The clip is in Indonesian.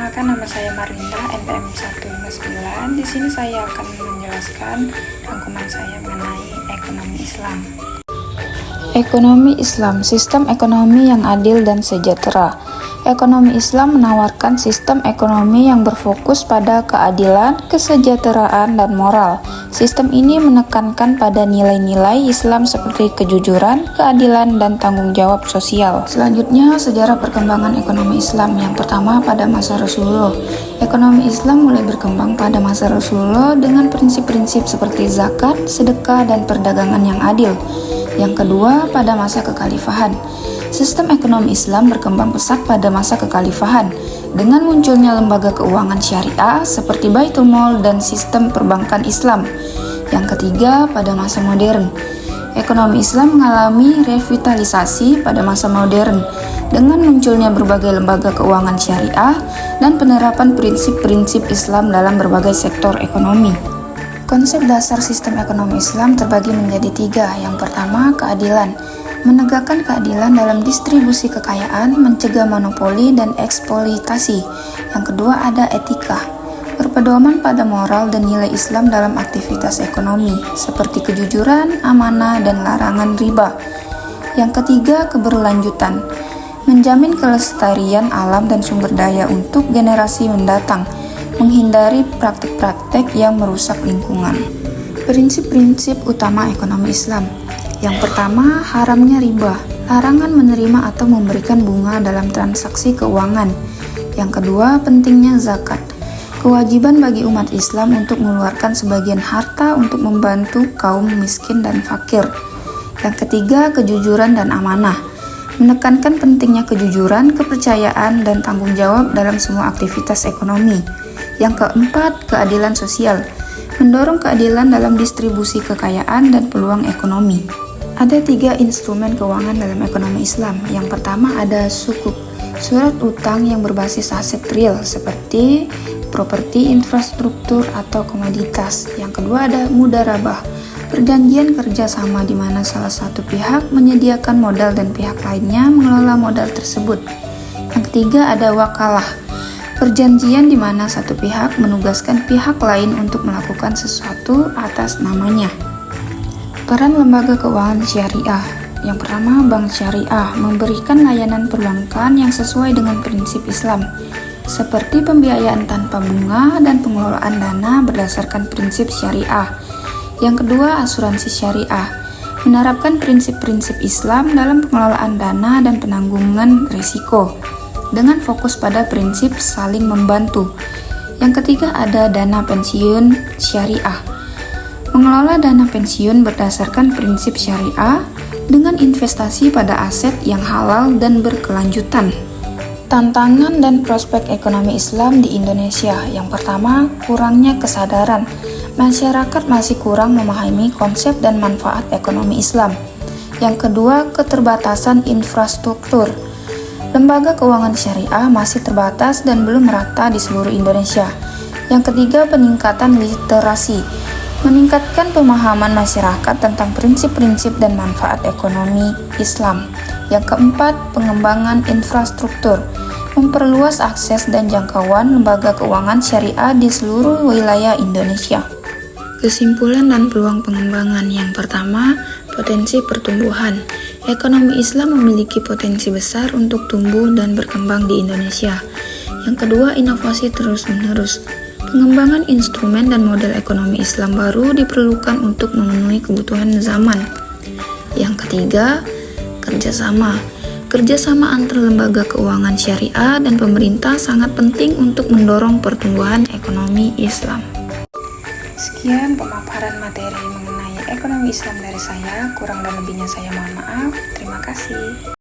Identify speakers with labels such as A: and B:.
A: Perkenalkan, nama saya Marlinda, NPM 159. Di sini saya akan menjelaskan rangkuman saya mengenai ekonomi Islam. Ekonomi Islam, sistem ekonomi yang adil dan sejahtera. Ekonomi Islam menawarkan sistem ekonomi yang berfokus pada keadilan, kesejahteraan, dan moral. Sistem ini menekankan pada nilai-nilai Islam seperti kejujuran, keadilan, dan tanggung jawab sosial. Selanjutnya, sejarah perkembangan ekonomi Islam. Yang pertama, pada masa Rasulullah. Ekonomi Islam mulai berkembang pada masa Rasulullah dengan prinsip-prinsip seperti zakat, sedekah, dan perdagangan yang adil. Yang kedua, pada masa kekhalifahan. Sistem ekonomi Islam berkembang pesat pada masa kekhalifahan dengan munculnya lembaga keuangan syariah seperti Baitul Mal dan sistem perbankan Islam. Yang ketiga, pada masa modern. Ekonomi Islam mengalami revitalisasi pada masa modern dengan munculnya berbagai lembaga keuangan syariah dan penerapan prinsip-prinsip Islam dalam berbagai sektor ekonomi. Konsep dasar sistem ekonomi Islam terbagi menjadi tiga. Yang pertama, keadilan. Menegakkan keadilan dalam distribusi kekayaan, mencegah monopoli dan eksploitasi. Yang kedua, ada etika. Berpedoman pada moral dan nilai Islam dalam aktivitas ekonomi, seperti kejujuran, amanah, dan larangan riba. Yang ketiga, keberlanjutan. Menjamin kelestarian alam dan sumber daya untuk generasi mendatang, menghindari praktik-praktik yang merusak lingkungan. Prinsip-prinsip utama ekonomi Islam. Yang pertama, haramnya riba, larangan menerima atau memberikan bunga dalam transaksi keuangan. Yang kedua, pentingnya zakat, kewajiban bagi umat Islam untuk mengeluarkan sebagian harta untuk membantu kaum miskin dan fakir. Yang ketiga, kejujuran dan amanah, menekankan pentingnya kejujuran, kepercayaan, dan tanggung jawab dalam semua aktivitas ekonomi. Yang keempat, keadilan sosial, mendorong keadilan dalam distribusi kekayaan dan peluang ekonomi. Ada tiga instrumen keuangan dalam ekonomi Islam. Yang pertama ada sukuk, surat utang yang berbasis aset real seperti properti, infrastruktur, atau komoditas. Yang kedua ada mudharabah, perjanjian kerjasama di mana salah satu pihak menyediakan modal dan pihak lainnya mengelola modal tersebut. Yang ketiga ada wakalah, perjanjian di mana satu pihak menugaskan pihak lain untuk melakukan sesuatu atas namanya. Peran lembaga keuangan syariah. Yang pertama, bank syariah memberikan layanan perbankan yang sesuai dengan prinsip Islam, seperti pembiayaan tanpa bunga dan pengelolaan dana berdasarkan prinsip syariah. Yang kedua, asuransi syariah menerapkan prinsip-prinsip Islam dalam pengelolaan dana dan penanggungan risiko, dengan fokus pada prinsip saling membantu. Yang ketiga ada dana pensiun syariah, mengelola dana pensiun berdasarkan prinsip syariah dengan investasi pada aset yang halal dan berkelanjutan. Tantangan dan prospek ekonomi Islam di Indonesia. Yang pertama, kurangnya kesadaran. Masyarakat masih kurang memahami konsep dan manfaat ekonomi Islam. Yang kedua, keterbatasan infrastruktur. Lembaga keuangan syariah masih terbatas dan belum merata di seluruh Indonesia. Yang ketiga, peningkatan literasi, meningkatkan pemahaman masyarakat tentang prinsip-prinsip dan manfaat ekonomi Islam. Yang keempat, pengembangan infrastruktur, memperluas akses dan jangkauan lembaga keuangan syariah di seluruh wilayah Indonesia. Kesimpulan dan peluang pengembangan. Yang pertama, potensi pertumbuhan. Ekonomi Islam memiliki potensi besar untuk tumbuh dan berkembang di Indonesia. Yang kedua, inovasi terus-menerus. Pengembangan instrumen dan model ekonomi Islam baru diperlukan untuk memenuhi kebutuhan zaman. Yang ketiga, kerjasama. Kerjasama antara lembaga keuangan syariah dan pemerintah sangat penting untuk mendorong pertumbuhan ekonomi Islam. Sekian pemaparan materi mengenai ekonomi Islam dari saya. Kurang dan lebihnya saya mohon maaf. Terima kasih.